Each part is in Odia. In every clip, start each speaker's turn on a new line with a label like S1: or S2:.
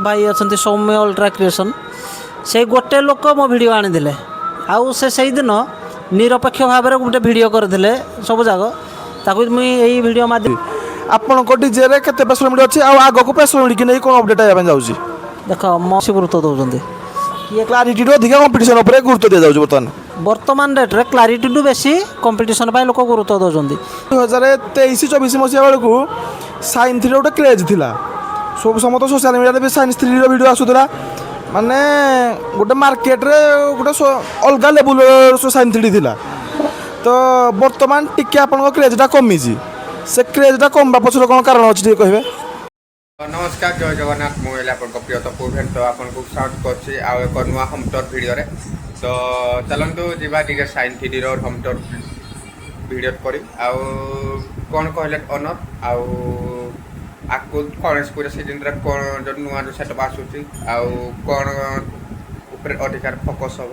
S1: भाई अच्छा सौम्य अल्ट्रा क्रिएशन से गोटे लोक मो वीडियो आनी आउ से दिन निरपेक्ष भाव में गोटे वीडियो करते सब जाक ताकू मुझे वीडियो माध्यम
S2: आपण डीजे रे केते पेसर मिड अछि आ आगो को पेसर मिड कि नै कोन अपडेट आया जाउछि
S1: देख मसी गुरुत्व दौरान
S2: ये क्लारिटी रो अधिक कंपटीशन ऊपर गुरुत्व दे जाउछि
S1: वर्तमान डेट रे क्लारिटी टू बेसी कंपटीशन पाई लोक गुरुत्व दौरान
S2: 2023-24 मसिया बेलू साइन थ्री गोटे क्रेज थिला सब समस्त सोशल मीडिया भी साइंस थ्री वीडियो आसुला माने गोटे मार्केट रे गोटे अलग लेवल साइन थ्री थिला तो वर्तमान टिके आपन क्रेजटा कमी से क्रेजटा कमवा पछर कौन कारण अच्छे कहे।
S3: नमस्कार जय जगन्नाथ मुझे आप प्रिय तपु भेट तो आपको साउंड कर एक नुआ होम टूर भिडियो तो चलतु जीवा टे sine three home tour video कर कौन कहले ओनर आउ गणेश पूजा सीजन कौन जो नुआ जो सेटअप आसूँ कौन ऊपर अधिकार फोकस हम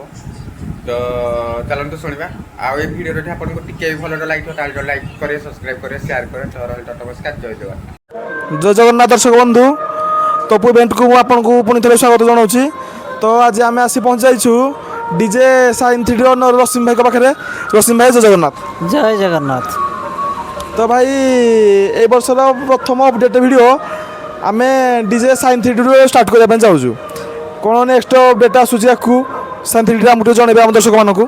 S3: तो चलतु शुणा आउ ये भिडियो आपको टिके भी भल लगे लाइक करें सब्सक्राइब करें शेयर करें तो नमस्कार जय जगन्नाथ।
S2: जय जगन्नाथ दर्शक बंधु तपु इवेंट को आपको पुणी थे स्वागत जनाऊँ तो आज आम आसी पहुँचाइछु डीजे साइन थ्री रश्मि भाई पाखे रश्मि भाई जय जगन्नाथ।
S1: जय जगन्नाथ।
S2: तो भाई ए वर्षर प्रथम अपडेट वीडियो आम डीजे साइन थ्री स्टार्ट करने चाहूँ कौन नेक्स्ट अपडेट आसूँ आपको साइन थ्री आमको जनइबे आम दर्शक मानक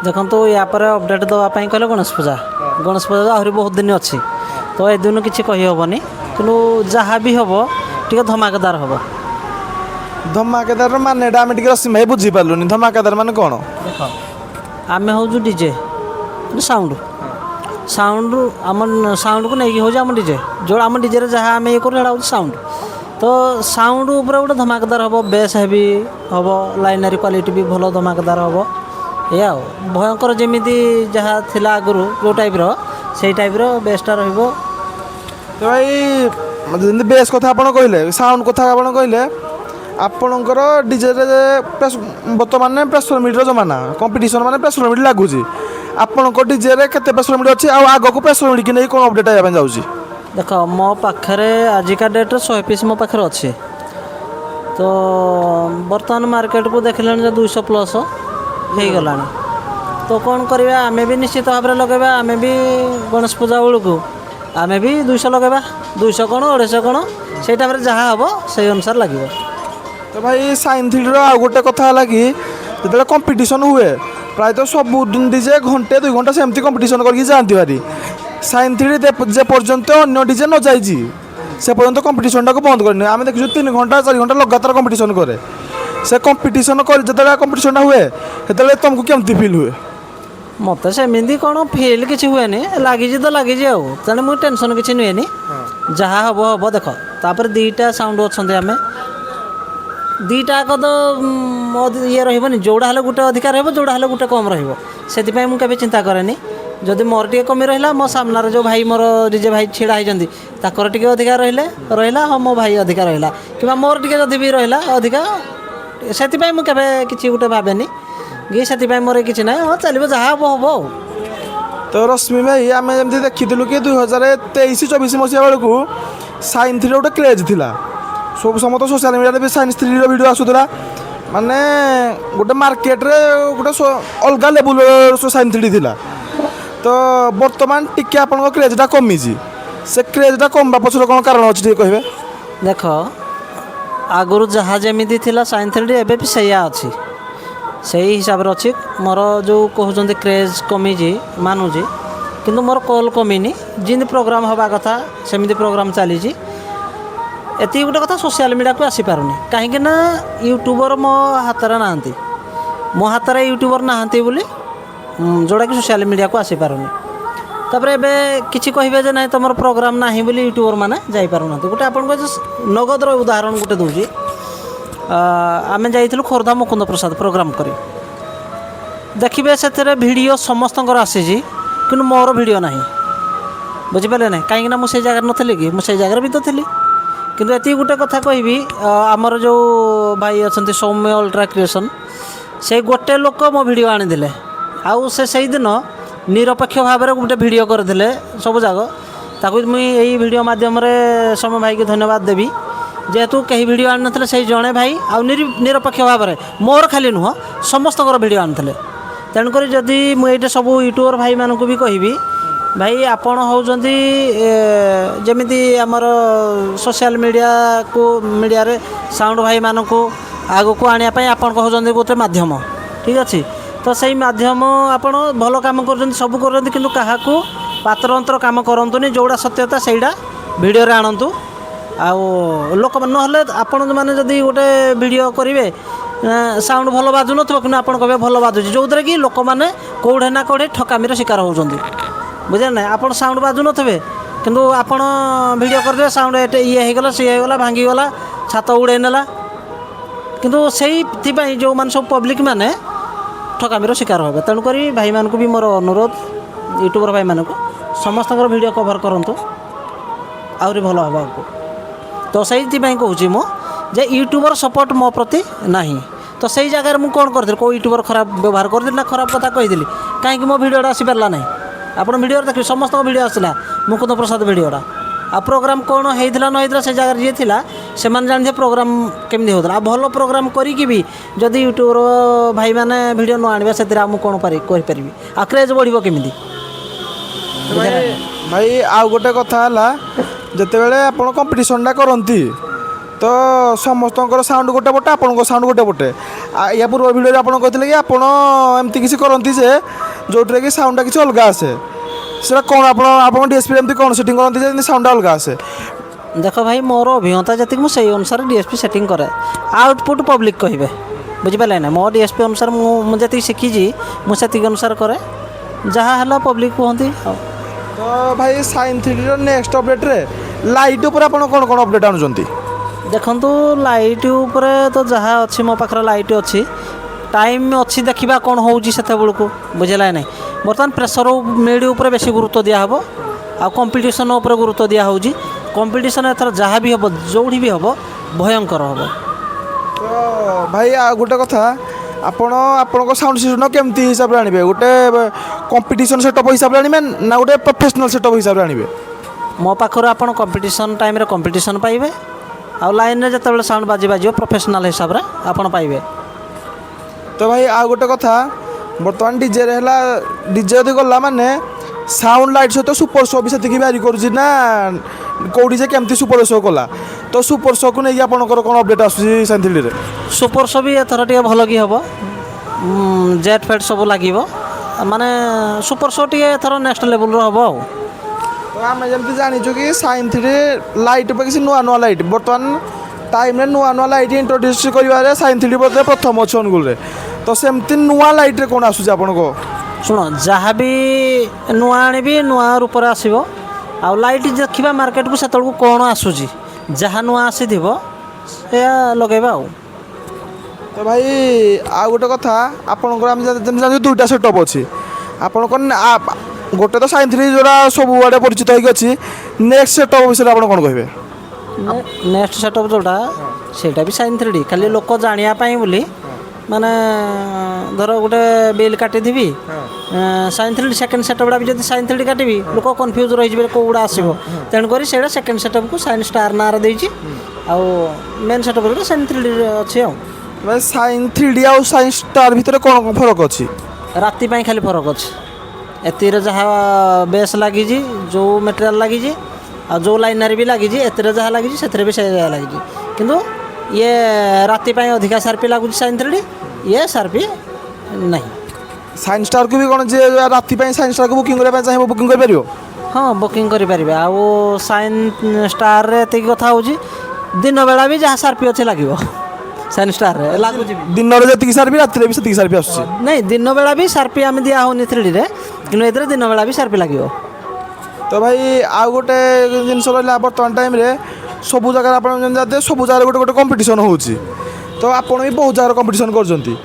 S1: देखो या अपडेट देवाई कहले गणेश पूजा आहरी बहुत दिन अच्छी तो ए दिन किसी कहीहबनी कि जहाँ भी हम टे धमाकेदार हम
S2: धमाकेदार माने आम टे रश्मि भाई बुझी पार्लुनि धमाकेदार माने कौन
S1: देख आम हूँ डीजे साउंड साउंड आम साउंड को लेकिन हूँ आम डीजे जो आम डीजे जहाँ आम ये करूँ साउंड तो साउंड उपर गोटे धमाकेदार हम बेस हेवी हम लाइनारी क्वालिटी भी भल धमाकेदार हम या भयंकर जमी जहाँ थिला आगु जो टाइप से टाइप बेसटा रही
S2: भाई बेस कथा आप कहले साउंड कथा आप कहले आपणकर डीजे बर्तमान प्रेसर मिटर जमाना कंपटीशन माने प्रेसर मिट लगुच आपण डीजे केते प्रेसर मिट अच्छी आग को प्रेसर मिट कि नहीं कौन अपडेट आया जाउछि
S1: देख मो पाखे आजिका डेट 100 पीस मो पाखे अच्छे तो बर्तमान मार्केट को देखला 200 प्लस हो गला तो कौन करवा आमे भी निश्चित भाव में लगेगा आमे भी गणेश पूजा बेलू आमे भी 200 लगेगा 200 कौन 250 कौन से टाइम जहाँ हम से अनुसार लगे।
S2: तो भाई साइन थ्री आ गोटे कथा लगी जो कंपटीशन हुए प्रायतः सब डीजे घंटे 2 घंटा सेमती कंपटीशन करके जाती भारी साइन थ्री जे पर्यंत अन्य डीजे न जाइए से पर्यंत कंपटीशन टाक बंद करनी आम देखु 3 घंटा 4 घंटा लगातार कंपटीशन करे से कंपटीशन कर जो कंपटीशन हुए से तुमको केमती फिल हुए
S1: मत सेमती कौन फिल किसी हुए लगी तो लगी तेणु मुझे टेंशन किसी नुए जहाँ हम हम देख तापर 2टा साउंड अच्छा आम 2टा तो ये रही जोड़ा हेल्ले गोटे अधिकार हो जोड़ा हेल्ले गोटे कम रही मुझे चिंता कैनि जदि मोर टे कमी रहा मो सामने जो भाई मोर डीजे भाई छिड़ा होती ताकर टे अधिकार रहा हाँ मो भाई अधिकार रहा कि मोर टे जदि भी रहा अधिका से मुझे किसी गोटे भावेनि कि से मोर किसी ना हाँ चलो जहाँ हम हम
S2: तो रश्मि भाई आम जमी देखी कि 2023-24 मसिया बेलू साइन थ्री गोटे क्रेज थिला सब समस्त सोशल मीडिया भी साइंस थ्री वीडियो आसूला माने गोटे मार्केट रे गोटे अलग लेवल साइन थ्री थिला तो वर्तमान टिके आपन क्रेजटा कमी से क्रेजटा कमवा पछर कौन कारण अच्छे कहे।
S1: देख आगु जहाँ जमी थी साइन थ्री एवं भी सैया अच्छी से हिसाब से अच्छी मोर जो कहते क्रेज कमी मानुची किंतु मोर कल कमीनी जिन प्रोग्राम हवा कथा सेमती प्रोग्राम चली एति गोटे कथा सोशल मीडिया को आसी पारुनी कहीं ना यूट्यूबर मो हाथ ना मो हाथ यूट्यूबर नहांती बोली जोड़ा कि सोशल मीडिया को आसी पारुनी तापर एबे किछि कहिबे जे नहीं तुम प्रोग्राम नाही बोली यूट्यूबर माने जाई पारुना गोटे आपन नगदर उदाहरण गोटे दूची आम जाइलु खोर्धा मुकुंद प्रसाद प्रोग्राम करी देखिए से वीडियो समस्त आसी कि मोर वीडियो ना बुझिपारे ना कहीं मुझे जगार नी कि मुझे जगार भी तो थी किंतु एति गोटे कथा कहबी आमर जो भाई अच्छा सौम्य अल्ट्रा क्रिएशन से गोटे लोक मो वीडियो आनी आउ से दिन निरपेक्ष भाव में गोटे वीडियो करते सब जाक ताकू मुझे वीडियो माध्यम सौम्य भाई की धन्यवाद देवी जेहेतु कहीं वीडियो आनी से जड़े भाई निरपेक्ष भाव में मोर खाली नुह समस्त वीडियो आनी तेणुक जदि मुझे सब यूट्यूबर भाई मानक भी कहबी भाई आपण होउछंती जेमिति हमर सोशल मीडिया को मीडिया रे साउंड भाई मानक आगो को आनिया पई आपण कहउछंती गोटे माध्यम ठीक अछि तो सही माध्यम आपण भल काम कर सब कर किंतु काहाकू पात्रअंतर काम करंतुनी जोड़ा सत्यता सेटा वीडियो रे आणंतु आउ लोक नहले आपण माने जदि गोटे वीडियो करिवे साउंड भल बाजु नथबो कि आपण कहबे भल बाजुची जोद्रे कि लोक माने कोठे ना कोठे ठकामीर शिकार होउछंती बुझे ना आप साउंड बाजू नथे किंतु आपण वीडियो करदे साउंड ये होगला सी होगला भांगीगला छात उड़े नेला किंतु से जो मान सब पब्लिक माने ठकामीर शिकार हे तेणुक भाई मानक भी मोर अनुरोध यूट्यूबर भाई मानक समस्त वीडियो कवर करूँ आहरी भल हम आपको तो से कहूँ मो जे यूट्यूबर सपोर्ट मो प्रति नहीं तो सही जगह मुझे कौन करी कौ यूट्यूबर खराब व्यवहार कर ना खराब कथा कही कहीं मो वीडियोटा आसीपारा ना आप वीडियो देखिए समस्त वीडियो आसला मुकुंद प्रसाद वीडियोटा आ प्रोग्राम कौन होता ना होता से जगह जी थी से जानते प्रोग्राम केमी होता आ भल प्रोग्राम करी भी जदि यूट्यूबर भाई मैंने वीडियो न आने से कौन करी आ क्रेज बढ़ केमी
S2: भाई आउ गोटे कथा जिते आप कंपिटिशनटा करती तो समस्त साउंड गोटे पटे आपण साउंड गोटे पटे या पूर्व भिडियो आप कहते कि आप एमती किसी करती से जो कि साउंडटा किसी अलग आसे से कौन आप डीएसपी एमती कौन सेटिंग करती साउंड अलग आसे
S1: देख भाई मोर अभिज्ञता जी मुझे अनुसार डीएसपी सेटिंग करे आउटपुट पब्लिक कहे बुझिपारे ना मो डीएसपी अनुसार मुझे शिखी मुझे अनुसार करे जहाँ है पब्लिक कहती
S2: तो भाई साइन 3 नेक्स्ट अपडेट रे लाइट उपर आप कौन कौन अपडेट आणुचंती
S1: देखु लाइट उपर तो जहाँ अच्छी मो पाखर लाइट अच्छी टाइम अच्छी देखा कौन होते को बुझेगा ना बर्तमान प्रेसर मिड उपर बेसी गुरुत्व दिहब आ कंपिटिशन उपर गुरुत्व दिहूँ कंपिटिशन एथर जहाँ भी हम जो भी हम भयंकर हम
S2: तो भाई आ गोटे कथा आपण साउंड सिस्टम केमती हिसाब से आने गोटे कंपिटिशन सेटअप हिसाब से आने ना गोटे प्रोफेशनल सेटअप हिसाब से आने
S1: मो पाखर आप कंपिटिशन टाइम रे कंपिटिशन पाइबे आ लाइन रे जते साउंड बाजी बाजियो प्रोफेशनल हिसाब से आपन पाइबे
S2: तो भाई आ गोटे कथा बर्तमान डीजे रे हला डीजे यदि गला माने साउंड लाइट सहित सुपर शो भी सेतिकी बारी करूची ना कोडी जे केमती सुपर शो कला तो सुपर शो को नहीं आपनकर कोन अपडेट आसुची साइंथिली रे
S1: सुपर शो भी एथर टिके भल कि हम जेट फेट सब लगे माने सुपर शो टिके एथर नेक्स्ट लेवल रो हम
S2: तो आम जमी जाचु कि साइन 3 लाइट पर किसी नुआ नुआ लाइट बर्तमान टाइम नुआ नुआ लाइट इंट्रोड्यूस कर साइन 3 बोधे प्रथम अच्छे अनुगुल तो सेमती नुआ लाइट रे कौन आसूँ आपन को
S1: शुण जहाँ भी नुआ आनी नुआ रूप से आसो आ लाइट देखा मार्केट को से कौन आसूँ जहाँ नुआ आसी से लगेगा
S2: तो भाई आ गोटे कथा आपंकर दुईटा सेटअप अच्छी आपण गोटे तो साइन 3 जोड़ा सब आड़े परिचित होगी नेक्स्ट सेटअप विषय आप कौन कहे
S1: नेक्स्ट सेटअप जोटा सेटा भी साइन 3D खाली लोक जानापी बोली माने धर गोटे बिल काटी साइन 3D सेकेंड सेटअपटा भी जब साइन 3D काटि लोक कन्फ्यूज रही कौड़ा आसो तेणुक सेकेंड सेटअप को साइन स्टार ना देती आउ मेन सेटअप जो साइन 3D अच्छी
S2: भाई साइन 3D आउ साइन स्टार भितर कौन फरक अच्छी
S1: राति खाली फरक अच्छी एतिर जहाँ बेस लगी जो मेटेरियल लगी आ जो लाइनर भी लगी एतिर जहाँ लगी से भी से लगी किंतु ये राति अधिका सार्पी लगुच साइन 3D ये सार्पी नहीं
S2: साइन स्टार को भी कौन जे राति साइन स्टार को बुकिंग करबा चाहिए बुकिंग कर परियो
S1: हाँ बुकिंग करि परिबे आ साइन स्टार रे एति कथा होची दिन बेला भी जहाँ सार्पी अच्छे लगे साइन स्टार रे लागुच
S2: दिन रे जति सार्पी राति रे भी सेति सार्पी आसुची
S1: नहीं दिन बेला भी सार्पी आम दिया होनी 3D रे किंतु एतरे दिन बेला भी सार्पी लगे
S2: तो भाई आ गोटे जिनस रहा बर्तमान टाइम रे सबू जगह आप सब जगह गोटे गोटे कंपिटिशन होची तो आपण भी बहुत जगह कंपिटिशन करजंती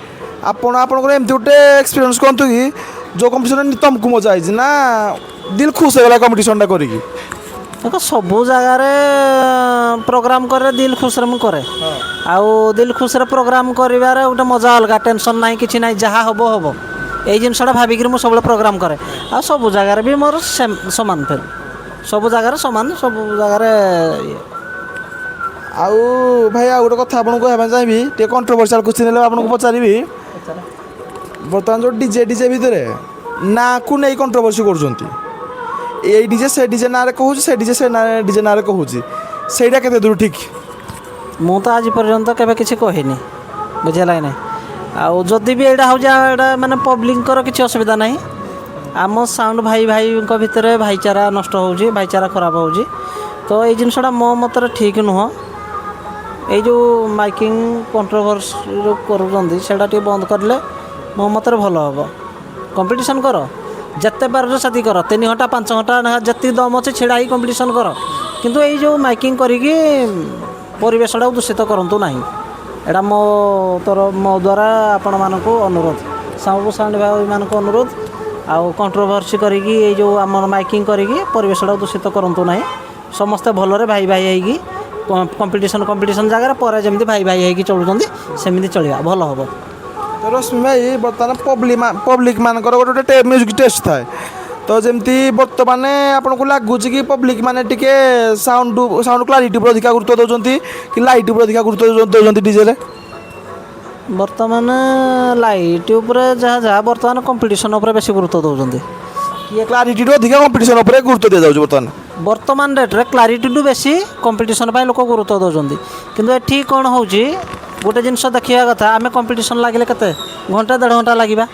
S2: आपण आपनकर एमती गोटे एक्सपीरियंस कहतु कि जो कंपिटिशन तुमको मजा आई ना दिल खुश होगा कंपिटिशनटा करिकी
S1: देखो सबू जगार प्रोग्राम करे दिल खुश रे करे आउ दिल खुश रे प्रोग्राम करिवार गोटे मजा अलग टेंशन ना कि ना जहाँ हम हम यही जिनसा भाविक मुझे प्रोग्राम करे आ सबू जगार भी मोर सामान फिर सबू जगार सामान सबू जगार
S2: ଆଉ ଭାଇ ଆଉ ଗୋଟେ କଥା ଆପଣଙ୍କୁ କହିବା ପାଇଁ ଚାହିଁବି ଟିକେ କଣ୍ଟ୍ରୋଭର୍ସିଆଲ କ୍ୱେଶ୍ଚିନ୍ ହେଲେ ଆପଣଙ୍କୁ ପଚାରିବି ବର୍ତ୍ତମାନ ଯେଉଁ ଡିଜେ ଭିତରେ ନାଁକୁ ନେଇ କଣ୍ଟ୍ରୋଭର୍ସି କରୁଛନ୍ତି ଏଇ ଡିଜେ ସେ ଡିଜେ ନାଁରେ କହୁଛି ସେ ଡିଜେ ସେ ଡିଜେ ନାଁରେ କହୁଛି ସେଇଟା କେତେ ଦୂର ଠିକ୍
S1: ମୁଁ ତ ଆଜି ପର୍ଯ୍ୟନ୍ତ କେବେ କିଛି କହିନି ବୁଝିହେଲା କି ନାହିଁ ଆଉ ଯଦି ବି ଏଇଟା ହେଉଛି ଏଇଟା ମାନେ ପବ୍ଲିକଙ୍କର କିଛି ଅସୁବିଧା ନାହିଁ ଆମ ସାଉଣ୍ଡ ଭାଇଙ୍କ ଭିତରେ ଭାଇଚାରା ନଷ୍ଟ ହେଉଛି ଭାଇଚାରା ଖରାପ ହେଉଛି ତ ଏଇ ଜିନିଷଟା ମୋ ମତରେ ଠିକ୍ ନୁହଁ ଏଇ ଯେଉଁ ମାଇକିଂ କଣ୍ଟ୍ରୋଭର୍ସି ଯେଉଁ କରୁଛନ୍ତି ସେଇଟା ଟିକେ ବନ୍ଦ କରିଲେ ମୋ ମତରେ ଭଲ ହେବ କମ୍ପିଟିସନ୍ କର ଯେତେ ପାରୁଛ ସେତିକି କର 3 ଘଣ୍ଟା 5 ଘଣ୍ଟା ଯେତିକି ଦମ୍ ଅଛି ଛିଡ଼ା ହେଇ କମ୍ପିଟିସନ୍ କର କିନ୍ତୁ ଏଇ ଯେଉଁ ମାଇକିଂ କରିକି ପରିବେଶଟାକୁ ଦୂଷିତ କରନ୍ତୁ ନାହିଁ ଏଇଟା ମୋ ଦ୍ୱାରା ଆପଣମାନଙ୍କୁ ଅନୁରୋଧ ସାଉଣ୍ଡ ଭାଇମାନଙ୍କୁ ଅନୁରୋଧ ଆଉ କଣ୍ଟ୍ରୋଭର୍ସି କରିକି ଏଇ ଯେଉଁ ଆମର ମାଇକିଂ କରିକି ପରିବେଶଟାକୁ ଦୂଷିତ କରନ୍ତୁ ନାହିଁ ସମସ୍ତେ ଭଲରେ ଭାଇ ହେଇକି କମ୍ପିଟିସନ୍ ଜାଗାରେ ପରେ ଯେମିତି ଭାଇ ହେଇକି ଚଳୁଛନ୍ତି ସେମିତି ଚଳିବା ଭଲ ହେବ
S2: ତ ରଶ୍ମି ଭାଇ ବର୍ତ୍ତମାନ ପବ୍ଲିକ ମାନଙ୍କର ଗୋଟେ ମ୍ୟୁଜିକ୍ ଟେଷ୍ଟ ଥାଏ ତ ଯେମିତି ବର୍ତ୍ତମାନ ଆପଣଙ୍କୁ ଲାଗୁଛି କି ପବ୍ଲିକ ମାନେ ଟିକେ ସାଉଣ୍ଡ କ୍ଲାରିଟି ଉପରେ ଅଧିକା ଗୁରୁତ୍ୱ ଦେଉଛନ୍ତି କି ଲାଇଟ୍ ଉପରେ ଅଧିକା ଗୁରୁତ୍ୱ ଦେଉଛନ୍ତି ଡିଜେରେ
S1: ବର୍ତ୍ତମାନ ଲାଇଟ୍ ଉପରେ ଯାହା ବର୍ତ୍ତମାନ କମ୍ପିଟିସନ୍ ଉପରେ ବେଶୀ ଗୁରୁତ୍ୱ ଦେଉଛନ୍ତି
S2: କିଏ କ୍ଲାରିଟିରୁ ଅଧିକା କମ୍ପିଟିସନ୍ ଉପରେ ଗୁରୁତ୍ୱ ଦିଆଯାଉଛି
S1: ବର୍ତ୍ତମାନ ଡେଟ୍ରେ କ୍ଲାରିଟିଠୁ ବେଶୀ କମ୍ପିଟିସନ୍ ପାଇଁ ଲୋକ ଗୁରୁତ୍ୱ ଦେଉଛନ୍ତି କିନ୍ତୁ ଏଠି କ'ଣ ହେଉଛି ଗୋଟେ ଜିନିଷ ଦେଖିବା କଥା ଆମେ କମ୍ପିଟିସନ୍ ଲାଗିଲେ କେତେ ଘଣ୍ଟେ 1.5 ଘଣ୍ଟା ଲାଗିବା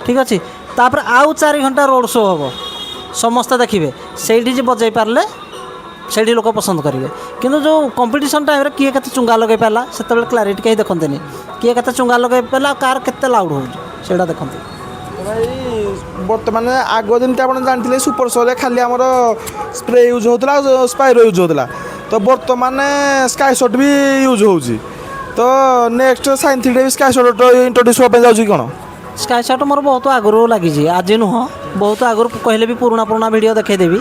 S1: ଠିକ୍ ଅଛି ତାପରେ ଆଉ 4 ଘଣ୍ଟା ରୋଡ଼ ଶୋ ହେବ ସମସ୍ତେ ଦେଖିବେ ସେଇଠି ଯେ ବଜାଇ ପାରିଲେ ସେଇଠି ଲୋକ ପସନ୍ଦ କରିବେ କିନ୍ତୁ ଯେଉଁ କମ୍ପିଟିସନ୍ ଟାଇମ୍ରେ କିଏ କେତେ ଚୁଙ୍ଗା ଲଗାଇ ପାରିଲା ସେତେବେଳେ କ୍ଲାରିଟି କେହି ଦେଖନ୍ତିନି କିଏ କେତେ ଚୁଙ୍ଗା ଲଗାଇ ପାରିଲା ଆଉ କାହାର କେତେ ଲାଉଡ଼ ହେଉଛି ସେଇଟା ଦେଖନ୍ତି
S2: ଭାଇ ବର୍ତ୍ତମାନ ଆଗ ଯେମିତି ଆପଣ ଜାଣିଥିଲେ ସୁପର ଶୋରେ ଖାଲି ଆମର ସ୍ପ୍ରେ ୟୁଜ୍ ହେଉଥିଲା ସ୍ପାଇରୋ ୟୁଜ୍ ହେଉଥିଲା ତ ବର୍ତ୍ତମାନ ସ୍କାଇ ସଟ୍ ବି ୟୁଜ୍ ହେଉଛି ତ ନେକ୍ସଟ ସାଇନ୍ 3 ବି ସ୍କାଇ ସଟ୍ ଇଣ୍ଟ୍ରୋଡ୍ୟୁସ୍ ହେବା ପାଇଁ ଯାଉଛି କ'ଣ
S1: ସ୍କାଇ ସଟ୍ ମୋର ବହୁତ ଆଗରୁ ଲାଗିଛି ଆଜି ନୁହଁ ବହୁତ ଆଗରୁ କହିଲେ ବି ପୁରୁଣା ଭିଡ଼ିଓ ଦେଖାଇଦେବି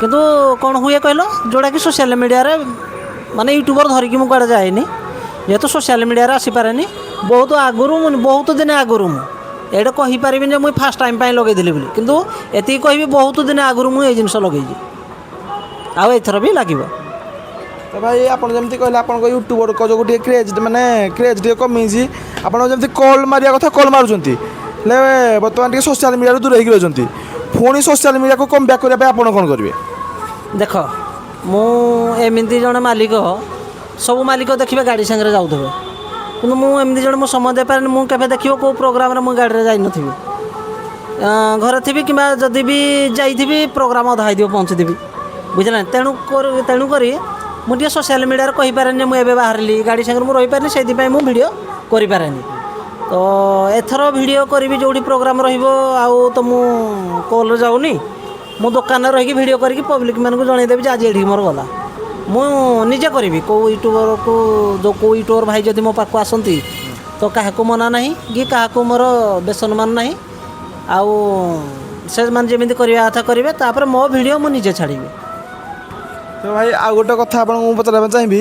S1: କିନ୍ତୁ କ'ଣ ହୁଏ କହିଲ ଯେଉଁଟାକି ସୋସିଆଲ୍ ମିଡ଼ିଆରେ ମାନେ ୟୁଟ୍ୟୁବର ଧରିକି ମୁଁ କୁଆଡ଼େ ଯାଏନି ଯେହେତୁ ସୋସିଆଲ୍ ମିଡ଼ିଆରେ ଆସିପାରେନି ବହୁତ ଆଗରୁ ବହୁତ ଦିନ ଆଗରୁ ମୁଁ ଏଇଟା କହିପାରିବିନି ଯେ ମୁଇଁ ଫାର୍ଷ୍ଟ ଟାଇମ୍ ପାଇଁ ଲଗେଇଥିଲି ବୋଲି କିନ୍ତୁ ଏତିକି କହିବି ବହୁତ ଦିନ ଆଗରୁ ମୁଁ ଏଇ ଜିନିଷ ଲଗେଇଛି ଆଉ ଏଇଥର ବି ଲାଗିବ
S2: ତ ଭାଇ ଆପଣ ଯେମିତି କହିଲେ ଆପଣଙ୍କ ୟୁଟ୍ୟୁବର ଯୋଗୁଁ ଟିକେ କ୍ରେଜ୍ ଟିକେ କମିଛି ଆପଣ ଯେମିତି କଲ୍ ମାରିବା କଥା କଲ୍ ମାରୁଛନ୍ତି ହେଲେ ବର୍ତ୍ତମାନ ଟିକେ ସୋସିଆଲ୍ ମିଡ଼ିଆରୁ ଦୂର ହେଇକି ରହିଛନ୍ତି ପୁଣି ସୋସିଆଲ୍ ମିଡ଼ିଆକୁ କମ୍ ବ୍ୟାକ୍ କରିବା ପାଇଁ ଆପଣ କ'ଣ କରିବେ
S1: ଦେଖ ମୁଁ ଏମିତି ଜଣେ ମାଲିକ ସବୁ ମାଲିକ ଦେଖିବେ ଗାଡ଼ି ସାଙ୍ଗରେ ଯାଉଥିବେ କିନ୍ତୁ ମୁଁ ଏମିତି ଜଣେ ମୁଁ ସମୟ ଦେଇପାରେନି ମୁଁ କେବେ ଦେଖିବ କେଉଁ ପ୍ରୋଗ୍ରାମରେ ମୁଁ ଗାଡ଼ିରେ ଯାଇନଥିବି ଘରେ ଥିବି କିମ୍ବା ଯଦି ବି ଯାଇଥିବି ପ୍ରୋଗ୍ରାମ ଅଧା ହେଇଥିବ ପହଞ୍ଚିଥିବି ବୁଝିଲେ ତେଣୁକରି ମୁଁ ଟିକେ ସୋସିଆଲ୍ ମିଡ଼ିଆରେ କହିପାରେନି ଯେ ମୁଁ ଏବେ ବାହାରିଲି ଗାଡ଼ି ସାଙ୍ଗରେ ମୁଁ ରହିପାରେନି ସେଇଥିପାଇଁ ମୁଁ ଭିଡ଼ିଓ କରିପାରେନି ତ ଏଥର ଭିଡ଼ିଓ କରିବି ଯେଉଁଠି ପ୍ରୋଗ୍ରାମ ରହିବ ଆଉ ତ ମୁଁ କଲ୍ରେ ଯାଉନି ମୁଁ ଦୋକାନରେ ରହିକି ଭିଡ଼ିଓ କରିକି ପବ୍ଲିକ୍ ମାନଙ୍କୁ ଜଣାଇଦେବି ଯେ ଆଜି ଏଠିକି ମୋର ଗଲା ମୁଁ ନିଜେ କରିବି କେଉଁ ୟୁଟ୍ୟୁବର ଭାଇ ଯଦି ମୋ ପାଖକୁ ଆସନ୍ତି ତ କାହାକୁ ମନା ନାହିଁ କି କାହାକୁ ମୋର ବେସନ୍ମାନ ନାହିଁ ଆଉ ସେମାନେ ଯେମିତି କରିବା କଥା କରିବେ ତାପରେ ମୋ ଭିଡ଼ିଓ ମୁଁ ନିଜେ ଛାଡ଼ିବି
S2: ତ ଭାଇ ଆଉ ଗୋଟେ କଥା ଆପଣଙ୍କୁ ମୁଁ ପଚାରିବା ପାଇଁ ଚାହିଁବି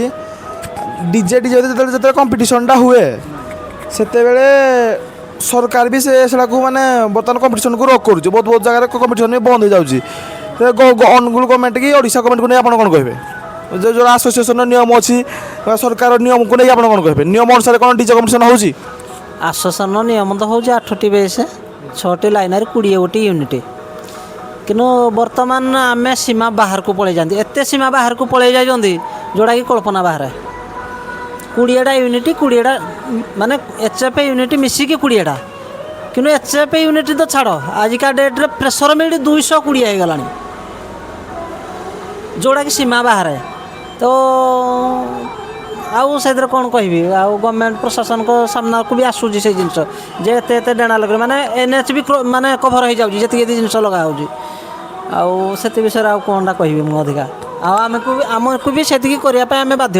S2: ଡିଜେ ଯେତେବେଳେ କମ୍ପିଟିସନ୍ଟା ହୁଏ ସେତେବେଳେ ସରକାର ବି ସେଟାକୁ ମାନେ ବର୍ତ୍ତମାନ କମ୍ପିଟିସନ୍କୁ ରୋକ୍ କରୁଛି ବହୁତ ଜାଗାରେ କମ୍ପିଟିସନ୍ ବି ବନ୍ଦ ହେଇଯାଉଛି ଅନୁଗୁଳ ଗଭର୍ଣ୍ଣମେଣ୍ଟ କି ଓଡ଼ିଶା ଗଭର୍ଣ୍ଣମେଣ୍ଟକୁ ନେଇ ଆପଣ କ'ଣ କହିବେ ଯେଉଁ ଆସୋସିଏସନ୍ର ନିୟମ ଅଛି ସରକାର ନିୟମକୁ ନେଇ ଆପଣ କ'ଣ କହିବେ ନିୟମ ଅନୁସାରେ କ'ଣ ଡିଜେ କମ୍ପିଟିସନ୍ ହେଉଛି
S1: ଆସୋସିଏସନ୍ର ନିୟମ ତ ହେଉଛି 8ଟି ବେସ୍ 6ଟି ଲାଇନରେ 21ଟି ୟୁନିଟ୍ କିନ୍ତୁ ବର୍ତ୍ତମାନ ଆମେ ସୀମା ବାହାରକୁ ପଳାଇ ଯାଆନ୍ତି ଏତେ ସୀମା ବାହାରକୁ ପଳାଇ ଯାଇଛନ୍ତି ଯେଉଁଟାକି କଳ୍ପନା ବାହାରେ 20ଟା ୟୁନିଟ୍ 20ଟା ମାନେ HF ୟୁନିଟ୍ ମିଶିକି 20ଟା କିନ୍ତୁ HF ୟୁନିଟ୍ ତ ଛାଡ଼ ଆଜିକା ଡେଟ୍ରେ ପ୍ରେସର ମିଟ୍ 220 ହେଇଗଲାଣି ଯେଉଁଟାକି ସୀମା ବାହାରେ ତ ଆଉ ସେଥିରେ କ'ଣ କହିବି ଆଉ ଗଭର୍ଣ୍ଣମେଣ୍ଟ ପ୍ରଶାସନଙ୍କ ସାମ୍ନାକୁ ବି ଆସୁଛି ସେଇ ଜିନିଷ ଯେ ଏତେ ଡେଣା ଲଗେଇ ମାନେ NH ବି ମାନେ କଭର୍ ହେଇଯାଉଛି ଯେତିକି ଜିନିଷ ଲଗା ହେଉଛି ଆଉ ସେଥି ବିଷୟରେ ଆଉ କ'ଣଟା କହିବି ମୁଁ ଅଧିକା ଆଉ ଆମକୁ ବି ସେତିକି କରିବା ପାଇଁ ଆମେ ବାଧ୍ୟ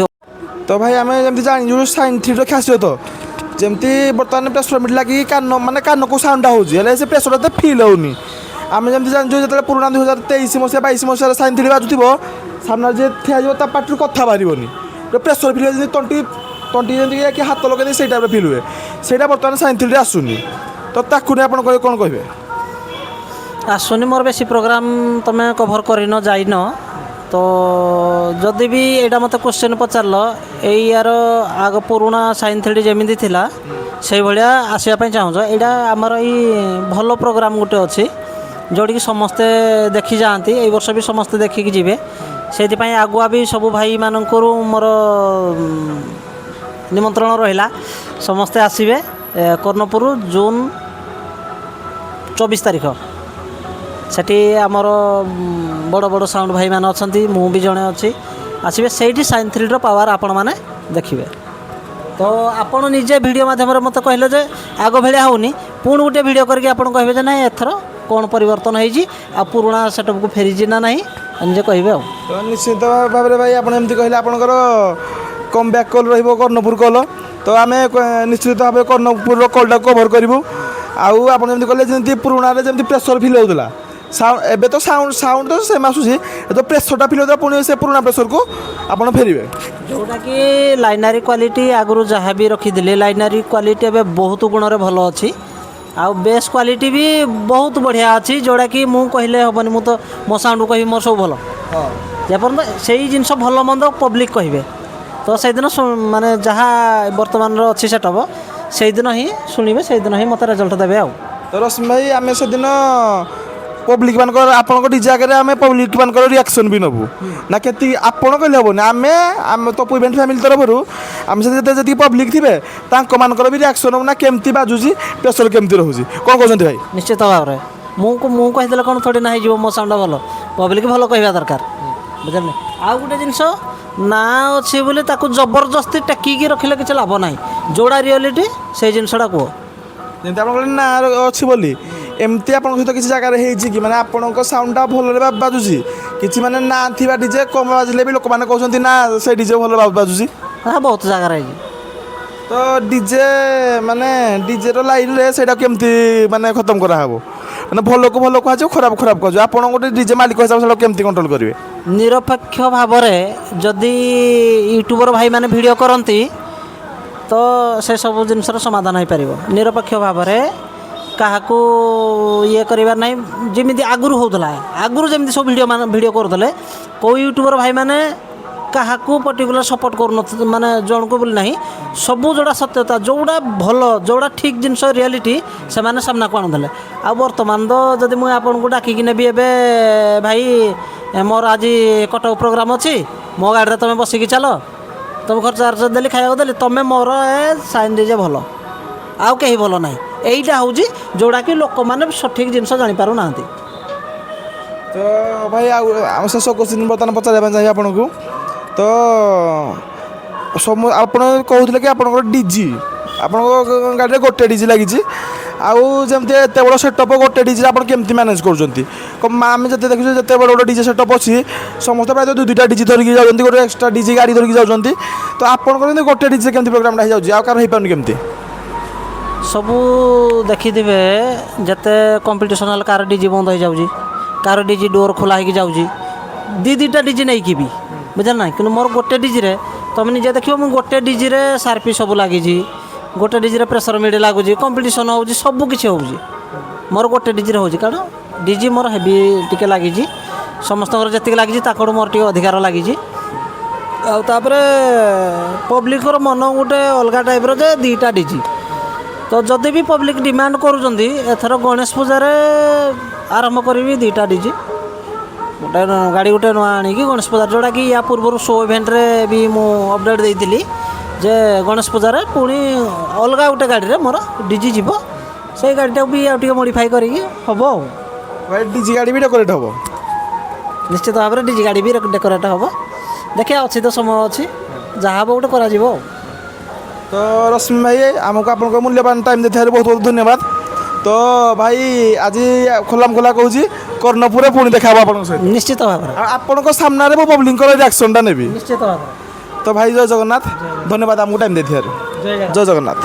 S2: ତ ଭାଇ ଆମେ ଯେମିତି ଜାଣିଛୁ ସାଇନ୍ 3ର ଖାସିୟତ ଯେମିତି ବର୍ତ୍ତମାନ ପ୍ରେସର ମିଟ୍ ଲାଗିକି କାନକୁ ସାଉଣ୍ଡଟା ହେଉଛି ହେଲେ ସେ ପ୍ରେସରଟା ଏତେ ଫିଲ୍ ହେଉନି ଆମେ ଯେମିତି ଜାଣିଛୁ ଯେତେବେଳେ ପୁରୁଣା 2023 ମସିହା 22 ମସିହାରେ ସାଇନ୍ 3 ବାଜୁଥିବ ସାମ୍ନାରେ ଯିଏ ଠିଆ ହେଇଯିବ ତା ପାଟିରୁ କଥା ବାହାରିବନି ପ୍ରେସର ଫିଲ୍ ହୁଏ ଯେମିତି ତଣ୍ଟି ଯେମିତି କି ହାତ ଲଗାଇ ସେଇ ଟାଇପ୍ର ଫିଲ୍ ହୁଏ ସେଇଟା ବର୍ତ୍ତମାନ ସାଇନ୍ 3ରେ ଆସୁନି ତ ତାକୁ ନେଇ ଆପଣ କ'ଣ କହିବେ
S1: ଆସୁନି ମୋର ବେଶୀ ପ୍ରୋଗ୍ରାମ୍ ତୁମେ କଭର୍ କରିନ ଯାଇନ ତ ତ ଯଦି ବି ଏଇଟା ମୋତେ କ୍ୱେଶ୍ଚନ୍ ପଚାରିଲ ଏଇ ୟାର ଆଗ ପୁରୁଣା ସାଇନ୍ ଥ୍ରୀଡି ଯେମିତି ଥିଲା ସେଇଭଳିଆ ଆସିବା ପାଇଁ ଚାହୁଁଛ, ଏଇଟା ଆମର ଏଇ ଭଲ ପ୍ରୋଗ୍ରାମ୍ ଗୋଟେ ଅଛି ଯେଉଁଠିକି ସମସ୍ତେ ଦେଖି ଯାଆନ୍ତି। ଏଇ ବର୍ଷ ବି ସମସ୍ତେ ଦେଖିକି ଯିବେ। ସେଇଥିପାଇଁ ଆଗୁଆ ବି ସବୁ ଭାଇମାନଙ୍କରୁ ମୋର ନିମନ୍ତ୍ରଣ ରହିଲା, ସମସ୍ତେ ଆସିବେ। କର୍ଣ୍ଣପୁର ଜୁନ୍ 24 ତାରିଖ। ସେଠି ଆମର ବଡ଼ ବଡ଼ ସାଉଣ୍ଡ ଭାଇମାନେ ଅଛନ୍ତି, ମୁଁ ବି ଜଣେ ଅଛି। ଆସିବେ, ସେଇଠି ସାଇନ୍ ଥ୍ରୀଡିର ପାୱାର ଆପଣମାନେ ଦେଖିବେ। ତ ଆପଣ ନିଜେ ଭିଡ଼ିଓ ମାଧ୍ୟମରେ ମୋତେ କହିଲେ ଯେ ଆଗ ଭଳିଆ ହେଉନି, ପୁଣି ଗୋଟେ ଭିଡ଼ିଓ କରିକି ଆପଣ କହିବେ ଯେ ନାଇଁ ଏଥର କ'ଣ ପରିବର୍ତ୍ତନ ହେଇଛି, ଆଉ ପୁରୁଣା ସେଟଅପ୍କୁ ଫେରିଛି ନା ନାହିଁ, ନିଜେ କହିବେ ଆଉ।
S2: ତ ନିଶ୍ଚିତ ଭାବରେ ଭାଇ ଆପଣ ଏମିତି କହିଲେ ଆପଣଙ୍କର କମ୍ ବ୍ୟାକ୍ କଲ୍ ରହିବ କର୍ଣ୍ଣପୁର କଲ୍। ତ ଆମେ ନିଶ୍ଚିତ ଭାବରେ କର୍ଣ୍ଣପୁରର କଲ୍ଟାକୁ କଭର୍ କରିବୁ। ଆଉ ଆପଣ ଯେମିତି କହିଲେ ଯେମିତି ପୁରୁଣାରେ ଯେମିତି ପ୍ରେସର୍ ଫିଲ୍ ହେଉଥିଲା, ଏବେ ତ ସାଉଣ୍ଡ ତ ସେମ୍ ଆସୁଛି, ଏ ତ ପ୍ରେସରଟା ଫିଲ୍ ହେଉଥିଲା, ପୁଣି ସେ ପୁରୁଣା ପ୍ରେସରକୁ ଆପଣ ଫେରିବେ।
S1: ଯେଉଁଟାକି ଲାଇନାରୀ କ୍ୱାଲିଟି ଆଗରୁ ଯାହା ବି ରଖିଥିଲି, ଲାଇନାରୀ କ୍ୱାଲିଟି ଏବେ ବହୁତ ଗୁଣରେ ଭଲ ଅଛି। ଆଉ ବେସ୍ କ୍ୱାଲିଟି ବି ବହୁତ ବଢ଼ିଆ ଅଛି, ଯେଉଁଟାକି ମୁଁ କହିଲେ ହେବନି, ମୁଁ ତ ମୋ ସାଉଣ୍ଡକୁ କହିବି ମୋର ସବୁ ଭଲ। ଯେପର୍ଯ୍ୟନ୍ତ ସେଇ ଜିନିଷ ଭଲ ମନ୍ଦ ପବ୍ଲିକ୍ କହିବେ, ତ ସେଇଦିନ ମାନେ ଯାହା ବର୍ତ୍ତମାନର ଅଛି ସେଟଅପ୍ ସେଇଦିନ ହିଁ ଶୁଣିବେ, ସେଇଦିନ ହିଁ ମୋତେ ରେଜଲ୍ଟ ଦେବେ ଆଉ।
S2: ତ ରଶ୍ମି ଭାଇ ଆମେ ସେଦିନ ପବ୍ଲିକ୍ ମାନଙ୍କର ଆପଣଙ୍କ ଡିଜେ ଆଗରେ ଆମେ ପବ୍ଲିକ୍ ମାନଙ୍କର ରିଆକ୍ସନ୍ ବି ନେବୁ ନା, କେତିକି ଆପଣ କହିଲେ ହେବନି, ଆମେ ତପୁ ଇଭେଣ୍ଟ ଫ୍ୟାମିଲି ତରଫରୁ ଆମେ ଯେତିକି ପବ୍ଲିକ୍ ଥିବେ ତାଙ୍କମାନଙ୍କର ବି ରିଆକ୍ସନ୍ ନେବୁ ନା, କେମିତି ବାଜୁଛି, ପ୍ରେସର୍ କେମିତି ରହୁଛି, କ'ଣ କହୁଛନ୍ତି ଭାଇ?
S1: ନିଶ୍ଚିତ ଭାବରେ ମୁଁ କହିଦେଲେ କ'ଣ ଥୋଡ଼ି ନା ହେଇଯିବ ମୋ ସାଉଣ୍ଡ ଭଲ, ପବ୍ଲିକ୍ ଭଲ କହିବା ଦରକାର, ବୁଝିଲେ। ଆଉ ଗୋଟେ ଜିନିଷ, ନାଁ ଅଛି ବୋଲି ତାକୁ ଜବରଦସ୍ତି ଟେକିକି ରଖିଲେ କିଛି ଲାଭ ନାହିଁ। ଯେଉଁଟା ରିଅଲିଟି ସେଇ ଜିନିଷଟା କୁହ।
S2: ଯେମିତି ଆପଣ କହିଲେ ନାଁ ଅଛି ବୋଲି, ଏମିତି ଆପଣଙ୍କ ସହିତ କିଛି ଜାଗାରେ ହେଇଛି କି ମାନେ ଆପଣଙ୍କ ସାଉଣ୍ଡଟା ଭଲରେ ବାଜୁଛି, କିଛି ମାନେ ନାଁ ଥିବା ଡିଜେ କମ୍ ବାଜିଲେ ବି ଲୋକମାନେ କହୁଛନ୍ତି ନା ସେ ଡିଜେ ଭଲ ବାଜୁଛି?
S1: ହଁ, ବହୁତ ଜାଗାରେ ହେଇଛି।
S2: ତ ଡିଜେ ମାନେ ଡିଜେର ଲାଇନ୍ରେ ସେଇଟା କେମିତି ମାନେ ଖତମ କରାହେବ, ମାନେ ଭଲକୁ ଭଲ କୁହାଯିବ, ଖରାପ କୁହାଯିବ, ଆପଣ ଗୋଟେ ଡିଜେ ମାଲିକ ହିସାବରେ ସେଇଟା କେମିତି କଣ୍ଟ୍ରୋଲ କରିବେ?
S1: ନିରପେକ୍ଷ ଭାବରେ ଯଦି ୟୁଟ୍ୟୁବର ଭାଇମାନେ ଭିଡ଼ିଓ କରନ୍ତି ତ ସେସବୁ ଜିନିଷର ସମାଧାନ ହୋଇପାରିବ। ନିରପେକ୍ଷ ଭାବରେ କାହାକୁ ଇଏ କରିବାର ନାହିଁ, ଯେମିତି ଆଗରୁ ହେଉଥିଲା। ଆଗରୁ ଯେମିତି ସବୁ ଭିଡ଼ିଓ କରୁଥିଲେ, କେଉଁ ୟୁଟ୍ୟୁବର ଭାଇମାନେ କାହାକୁ ପର୍ଟିକୁଲାର ସପୋର୍ଟ କରୁନଥିଲେ, ମାନେ ଜଣକୁ ବୋଲି ନାହିଁ, ସବୁ ଯେଉଁଟା ସତ୍ୟତା, ଯେଉଁଟା ଭଲ, ଯେଉଁଟା ଠିକ୍ ଜିନିଷ ରିଆଲିଟି ସେମାନେ ସାମ୍ନାକୁ ଆଣୁଥିଲେ। ଆଉ ବର୍ତ୍ତମାନ ତ ଯଦି ମୁଁ ଆପଣଙ୍କୁ ଡାକିକି ନେବି ଏବେ, ଭାଇ ମୋର ଆଜି କଟକ ପ୍ରୋଗ୍ରାମ୍ ଅଛି, ମୋ ଗାଡ଼ିରେ ତୁମେ ବସିକି ଚାଲ, ତୁମ ଖର୍ଚ୍ଚ ଚାର୍ଜ ଦେଲି, ଖାଇବାକୁ ଦେଲି, ତୁମେ ମୋର ସାଇନ୍ ଡିଜେ ଭଲ, ଆଉ କେହି ଭଲ ନାହିଁ। ଏଇଟା ହେଉଛି ଯେଉଁଟାକି ଲୋକମାନେ ସଠିକ୍ ଜିନିଷ ଜାଣିପାରୁନାହାନ୍ତି।
S2: ତ ଭାଇ ଆଉ ଆମ ଶେଷ କୋଶ୍ଚିନ୍ ବର୍ତ୍ତମାନ ପଚାରିବା ପାଇଁ ଚାହିଁବି ଆପଣଙ୍କୁ। ତ ଆପଣ କହୁଥିଲେ କି ଆପଣଙ୍କର ଡିଜି, ଆପଣଙ୍କ ଗାଡ଼ିରେ ଗୋଟେ ଡିଜି ଲାଗିଛି, ଆଉ ଯେମିତି ଏତେ ବଡ଼ ସେଟଅପ୍ ଗୋଟେ ଡିଜିରେ ଆପଣ କେମିତି ମ୍ୟାନେଜ୍ କରୁଛନ୍ତି? ଆମେ ଯେତେ ଦେଖୁଛୁ ଯେତେ ବଡ଼ ବଡ଼ ଡିଜେ ସେଟଅପ୍ ଅଛି, ସମସ୍ତେ ପ୍ରାୟତଃ ଦୁଇଟା ଡିଜି ଧରିକି ଯାଉଛନ୍ତି, ଗୋଟେ ଏକ୍ସଟ୍ରା ଡିଜି ଗାଡ଼ି ଧରିକି ଯାଉଛନ୍ତି। ତ ଆପଣଙ୍କର ଯେମିତି ଗୋଟେ ଡିଜିରେ କେମିତି ପ୍ରୋଗ୍ରାମଟା ହେଇଯାଉଛି, ଆଉ କାହାର ହେଇପାରୁନି କେମିତି?
S1: ସବୁ ଦେଖିଥିବେ ଯେତେ କମ୍ପିଟିସନ୍ ହେଲେ କାହାର ଡିଜି ବନ୍ଦ ହେଇଯାଉଛି, କାହାର ଡିଜି ଡୋର୍ ଖୋଲା ହେଇକି ଯାଉଛି, ଦୁଇଟା ଡିଜି ନେଇକି ବି, ବୁଝିଲେ ନାହିଁ। କିନ୍ତୁ ମୋର ଗୋଟେ ଡିଜିରେ ତୁମେ ନିଜେ ଦେଖିବ, ମୁଁ ଗୋଟେ ଡିଜିରେ ସାର୍ପି ସବୁ ଲାଗିଛି, ଗୋଟେ ଡିଜିରେ ପ୍ରେସର୍ ମିଡ଼ି ଲାଗୁଛି, କମ୍ପିଟିସନ୍ ହେଉଛି, ସବୁ କିଛି ହେଉଛି ମୋର ଗୋଟେ ଡିଜିରେ ହେଉଛି। କାରଣ ଡିଜି ମୋର ହେଭି ଟିକେ ଲାଗିଛି, ସମସ୍ତଙ୍କର ଯେତିକି ଲାଗିଛି ତାଙ୍କଠୁ ମୋର ଟିକେ ଅଧିକାର ଲାଗିଛି। ଆଉ ତାପରେ ପବ୍ଲିକର ମନ ଗୋଟେ ଅଲଗା ଟାଇପ୍ର ଯେ ଦୁଇଟା ଡିଜି। ତ ଯଦି ବି ପବ୍ଲିକ୍ ଡିମାଣ୍ଡ କରୁଛନ୍ତି, ଏଥର ଗଣେଶ ପୂଜାରେ ଆରମ୍ଭ କରିବି ଦୁଇଟା ଡିଜି, ଗୋଟେ ଗାଡ଼ି ଗୋଟେ ନୂଆ ଆଣିକି ଗଣେଶ ପୂଜାରେ, ଯେଉଁଟାକି ୟା ପୂର୍ବରୁ ଶୋ ଇଭେଣ୍ଟରେ ବି ମୁଁ ଅପଡ଼େଟ୍ ଦେଇଥିଲି ଯେ ଗଣେଶ ପୂଜାରେ ପୁଣି ଅଲଗା ଗୋଟେ ଗାଡ଼ିରେ ମୋର ଡିଜି ଯିବ, ସେଇ ଗାଡ଼ିଟାକୁ ବି ଆଉ ଟିକେ ମଡ଼ିଫାଇ କରିକି ହେବ ଆଉ।
S2: ଭାଇ ଡିଜି ଗାଡ଼ି ବି ଡେକୋରେଟ୍ ହେବ?
S1: ନିଶ୍ଚିତ ଭାବରେ ଡିଜି ଗାଡ଼ି ବି ଡେକୋରେଟ୍ ହେବ। ଦେଖିବା, ଅଛି ତ ସମୟ ଅଛି, ଯାହା ହେବ ଗୋଟେ କରାଯିବ ଆଉ।
S2: ତ ରଶ୍ମି ଭାଇ ଆମକୁ ଆପଣଙ୍କ ମୂଲ୍ୟବାନ ଟାଇମ୍ ଦେଇଥିବାରୁ ବହୁତ ବହୁତ ଧନ୍ୟବାଦ। ତ ଭାଇ ଆଜି ଖୋଲା କହୁଛି, କର୍ଣ୍ଣପୁରରେ ପୁଣି ଦେଖା ହେବ ଆପଣଙ୍କ ସହିତ
S1: ନିଶ୍ଚିତ ଭାବରେ।
S2: ଆଉ ଆପଣଙ୍କ ସାମ୍ନାରେ ମୁଁ ପବ୍ଲିକଙ୍କର ରିଆକ୍ସନ୍ଟା ନେବି।
S1: ନିଶ୍ଚିତ ଭାବରେ।
S2: ତ ଭାଇ ଜୟ ଜଗନ୍ନାଥ, ଧନ୍ୟବାଦ ଆମକୁ ଟାଇମ୍ ଦେଇଥିବାରୁ। ଜୟ ଜଗନ୍ନାଥ।